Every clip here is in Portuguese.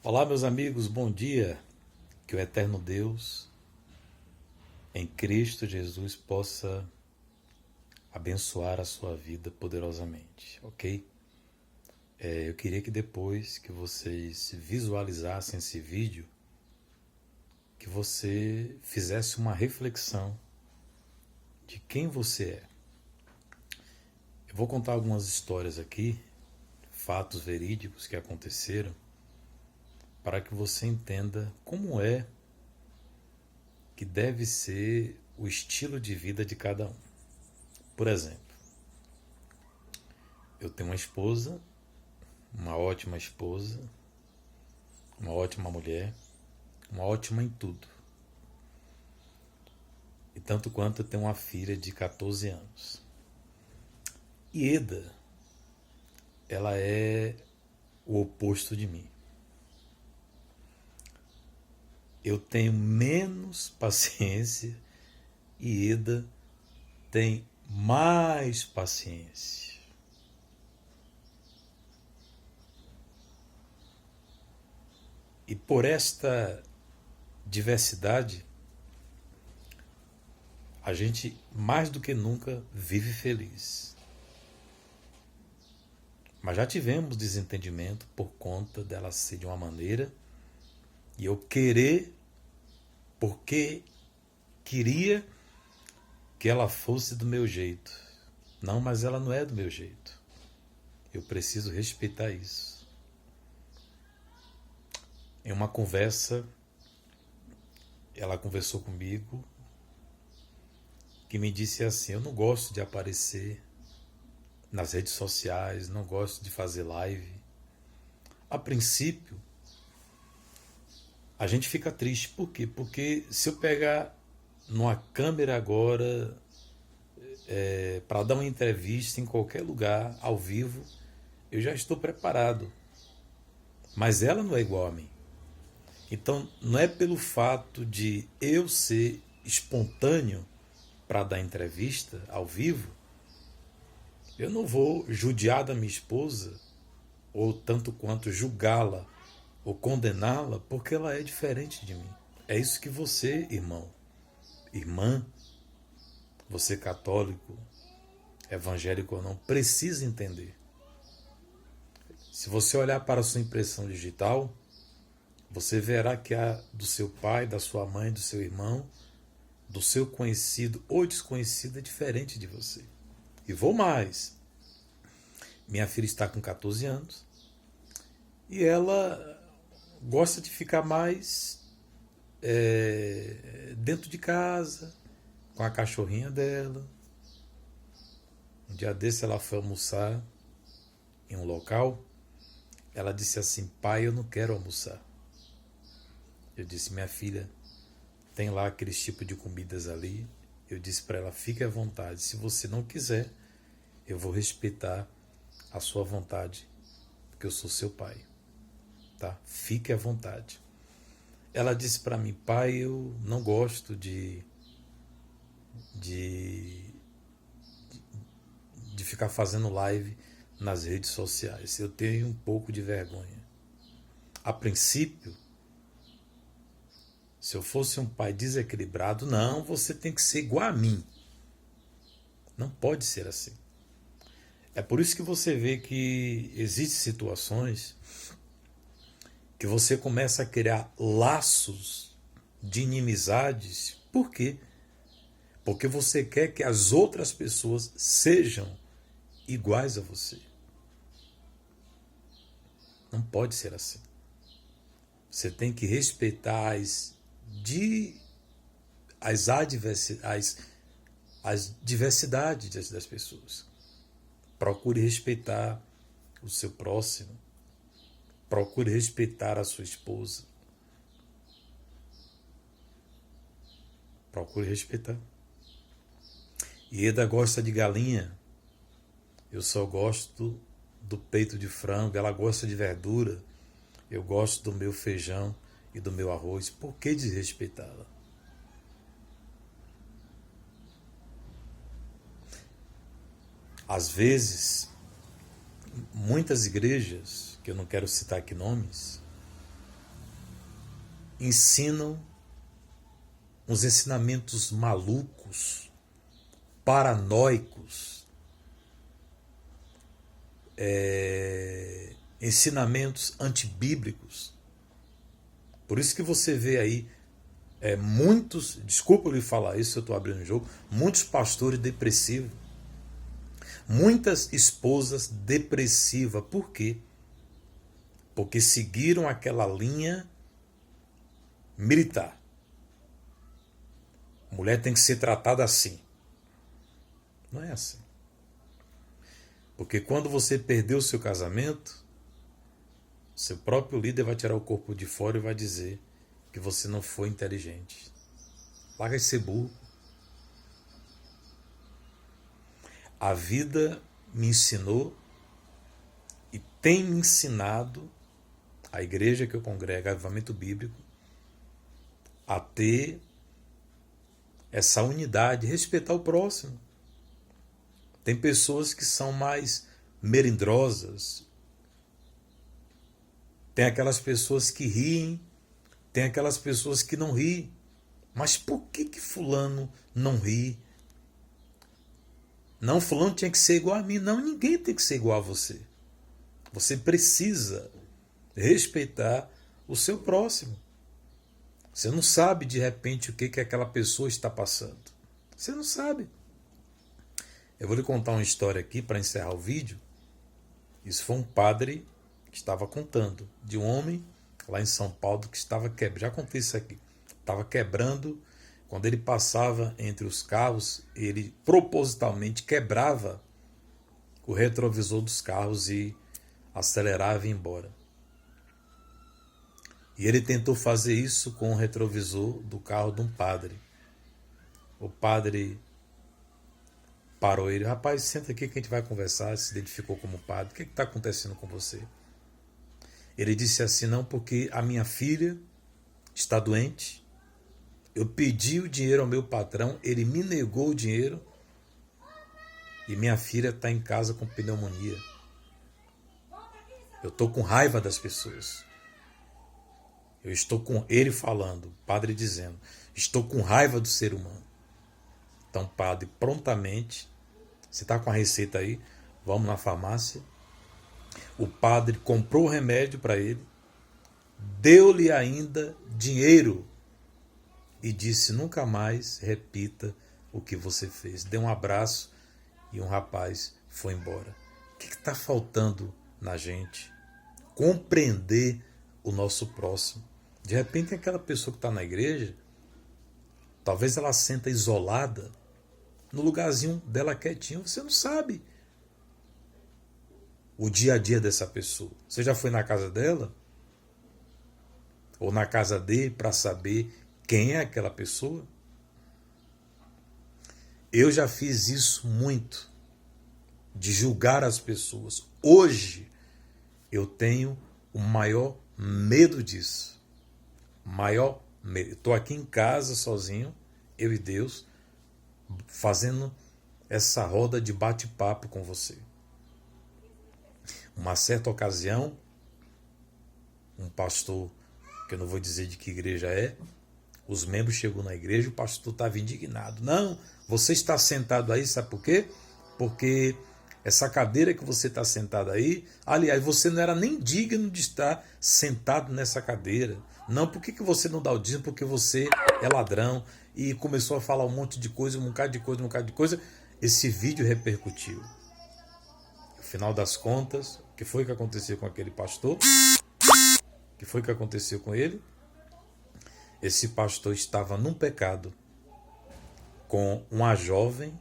Olá, meus amigos, bom dia. Que o eterno Deus, em Cristo Jesus, possa abençoar a sua vida poderosamente, ok? Eu queria que depois que vocês visualizassem esse vídeo, que você fizesse uma reflexão de quem você é. Eu vou contar algumas histórias aqui, fatos verídicos que aconteceram, para que você entenda como é que deve ser o estilo de vida de cada um. Por exemplo, eu tenho uma esposa, uma ótima esposa, uma ótima mulher, uma ótima em tudo. E tanto quanto eu tenho uma filha de 14 anos. Ieda, ela é o oposto de mim. Eu tenho menos paciência e Ieda tem mais paciência. E por esta diversidade, a gente mais do que nunca vive feliz. Mas já tivemos desentendimento por conta dela ser de uma maneira e eu querer porque queria que ela fosse do meu jeito. Não, mas ela não é do meu jeito. Eu preciso respeitar isso. Em uma conversa, ela conversou comigo que me disse assim: eu não gosto de aparecer nas redes sociais, não gosto de fazer live. A princípio, a gente fica triste. Por quê? Porque se eu pegar numa câmera agora para dar uma entrevista em qualquer lugar, ao vivo, eu já estou preparado. Mas ela não é igual a mim. Então, não é pelo fato de eu ser espontâneo para dar entrevista ao vivo, eu não vou judiar da minha esposa, ou tanto quanto julgá-la, ou condená-la, porque ela é diferente de mim. É isso que você, irmão, irmã, você católico, evangélico ou não, precisa entender. Se você olhar para a sua impressão digital, você verá que a do seu pai, da sua mãe, do seu irmão, do seu conhecido ou desconhecido é diferente de você. E vou mais. Minha filha está com 14 anos e ela gosta de ficar mais dentro de casa, com a cachorrinha dela. Um dia desse ela foi almoçar em um local. Ela disse assim: pai, eu não quero almoçar. Eu disse: minha filha, tem lá aqueles tipos de comidas ali. Eu disse para ela: fique à vontade. Se você não quiser, eu vou respeitar a sua vontade, porque eu sou seu pai. Tá? Fique à vontade. Ela disse para mim: pai, eu não gosto de ficar fazendo live nas redes sociais. Eu tenho um pouco de vergonha. A princípio, se eu fosse um pai desequilibrado, não, você tem que ser igual a mim. Não pode ser assim. É por isso que você vê que existem situações que você começa a criar laços de inimizades. Por quê? Porque você quer que as outras pessoas sejam iguais a você. Não pode ser assim. Você tem que respeitar as diversidades das pessoas. Procure respeitar o seu próximo. Procure respeitar a sua esposa. Procure respeitar. Ieda gosta de galinha. Eu só gosto do peito de frango. Ela gosta de verdura. Eu gosto do meu feijão e do meu arroz. Por que desrespeitá-la? Às vezes, muitas igrejas, que eu não quero citar aqui nomes, ensinam uns ensinamentos malucos, paranoicos, ensinamentos antibíblicos. Por isso que você vê aí muitos, desculpa eu lhe falar isso, eu estou abrindo o jogo, muitos pastores depressivos, muitas esposas depressivas. Por quê? Porque seguiram aquela linha militar. Mulher tem que ser tratada assim. Não é assim. Porque quando você perdeu o seu casamento, seu próprio líder vai tirar o corpo de fora e vai dizer que você não foi inteligente. Larga de ser burro. A vida me ensinou e tem me ensinado, a igreja que eu congrego, Avivamento Bíblico, a ter essa unidade, respeitar o próximo. Tem pessoas que são mais melindrosas, tem aquelas pessoas que riem, tem aquelas pessoas que não riem. Mas por que fulano não ri? Não, fulano tinha que ser igual a mim. Não, ninguém tem que ser igual a você. Você precisa respeitar o seu próximo. Você não sabe, de repente, o que aquela pessoa está passando. Você não sabe. Eu vou lhe contar uma história aqui para encerrar o vídeo. Isso foi um padre que estava contando de um homem lá em São Paulo que estava quebrando. Já contei isso aqui. Estava quebrando. Quando ele passava entre os carros, ele propositalmente quebrava o retrovisor dos carros e acelerava e ia embora. E ele tentou fazer isso com o retrovisor do carro de um padre. O padre parou ele. Rapaz, senta aqui que a gente vai conversar. Se identificou como padre. O que está acontecendo com você? Ele disse assim, não, porque a minha filha está doente. Eu pedi o dinheiro ao meu patrão, ele me negou o dinheiro e minha filha está em casa com pneumonia. Eu estou com raiva das pessoas. Eu estou com ele falando, o padre dizendo, estou com raiva do ser humano. Então, padre, prontamente, você está com a receita aí, vamos na farmácia. O padre comprou o remédio para ele, deu-lhe ainda dinheiro e disse, nunca mais repita o que você fez. Deu um abraço e um rapaz foi embora. O que está faltando na gente? Compreender o nosso próximo. De repente, aquela pessoa que está na igreja, talvez ela senta isolada, no lugarzinho dela quietinha, você não sabe o dia a dia dessa pessoa. Você já foi na casa dela? Ou na casa dele para saber quem é aquela pessoa? Eu já fiz isso muito, de julgar as pessoas. Hoje, eu tenho o maior medo disso. Maior medo. Estou aqui em casa, sozinho, eu e Deus, fazendo essa roda de bate-papo com você. Uma certa ocasião, um pastor, que eu não vou dizer de que igreja é, os membros chegou na igreja, o pastor estava indignado. Não, você está sentado aí, sabe por quê? Porque essa cadeira que você está sentado aí, aliás, você não era nem digno de estar sentado nessa cadeira. Não, por que você não dá o dízimo? Porque você é ladrão. E começou a falar um monte de coisa, um bocado de coisa. Esse vídeo repercutiu. No final das contas, o que foi que aconteceu com aquele pastor? O que foi que aconteceu com ele? Esse pastor estava num pecado com uma jovem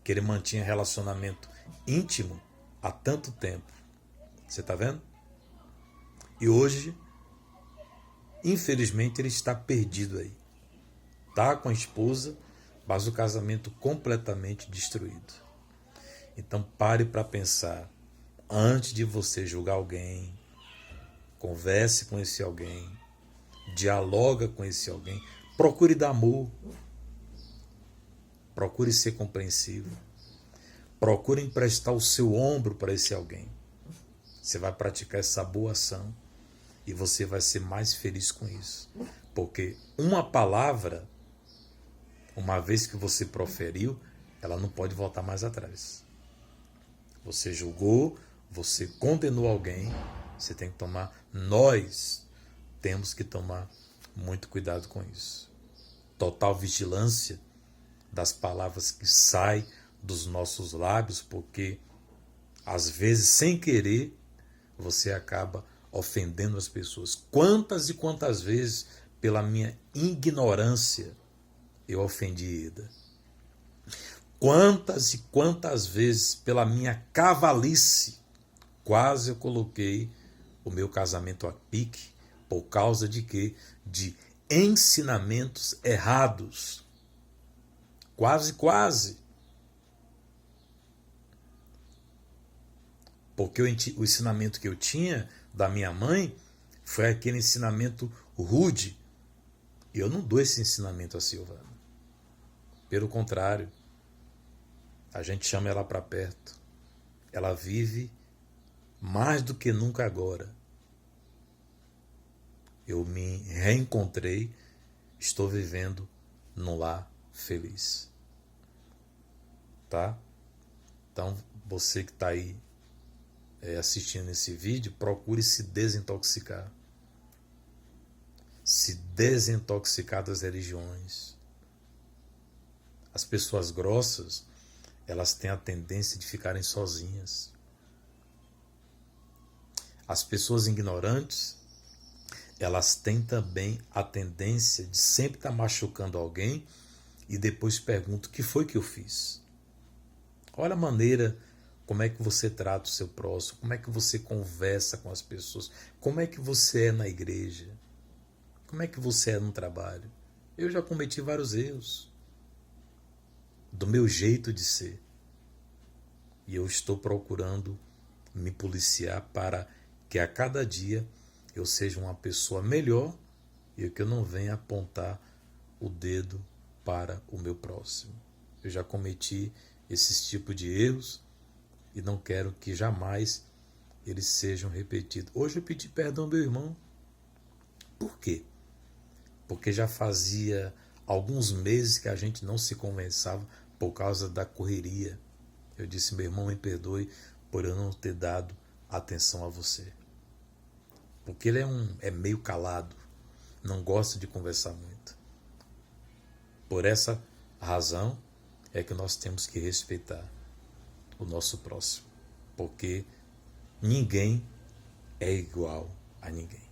que ele mantinha relacionamento íntimo há tanto tempo. Você está vendo? E hoje, infelizmente, ele está perdido aí. Está com a esposa, mas o casamento completamente destruído. Então pare para pensar. Antes de você julgar alguém, converse com esse alguém, dialoga com esse alguém, procure dar amor, procure ser compreensivo, procure emprestar o seu ombro para esse alguém. Você vai praticar essa boa ação E você vai ser mais feliz com isso. Porque uma palavra, uma vez que você proferiu, ela não pode voltar mais atrás. Você julgou, você condenou alguém, você tem que tomar. Nós temos que tomar muito cuidado com isso. Total vigilância das palavras que saem dos nossos lábios, porque às vezes, sem querer, você acaba ofendendo as pessoas. Quantas e quantas vezes, pela minha ignorância, eu ofendi Ida? Quantas e quantas vezes, pela minha cavalice, quase eu coloquei o meu casamento a pique, por causa de quê? De ensinamentos errados. Quase. Porque o ensinamento que eu tinha da minha mãe foi aquele ensinamento rude. E eu não dou esse ensinamento a Silvana. Pelo contrário, a gente chama ela para perto. Ela vive mais do que nunca agora. Eu me reencontrei, estou vivendo num lar feliz. Tá? Então, você que está aí assistindo esse vídeo, procure se desintoxicar. Se desintoxicar das religiões. As pessoas grossas, elas têm a tendência de ficarem sozinhas. As pessoas ignorantes, elas têm também a tendência de sempre estar machucando alguém e depois perguntam: o que foi que eu fiz? Olha a maneira como é que você trata o seu próximo, como é que você conversa com as pessoas, como é que você é na igreja, como é que você é no trabalho. Eu já cometi vários erros do meu jeito de ser. E eu estou procurando me policiar para que a cada dia eu seja uma pessoa melhor e que eu não venha apontar o dedo para o meu próximo. Eu já cometi esses tipos de erros e não quero que jamais eles sejam repetidos. Hoje eu pedi perdão ao meu irmão. Por quê? Porque já fazia alguns meses que a gente não se conversava por causa da correria. Eu disse: meu irmão, me perdoe por eu não ter dado atenção a você. Porque ele é meio calado, não gosta de conversar muito. Por essa razão é que nós temos que respeitar o nosso próximo. Porque ninguém é igual a ninguém.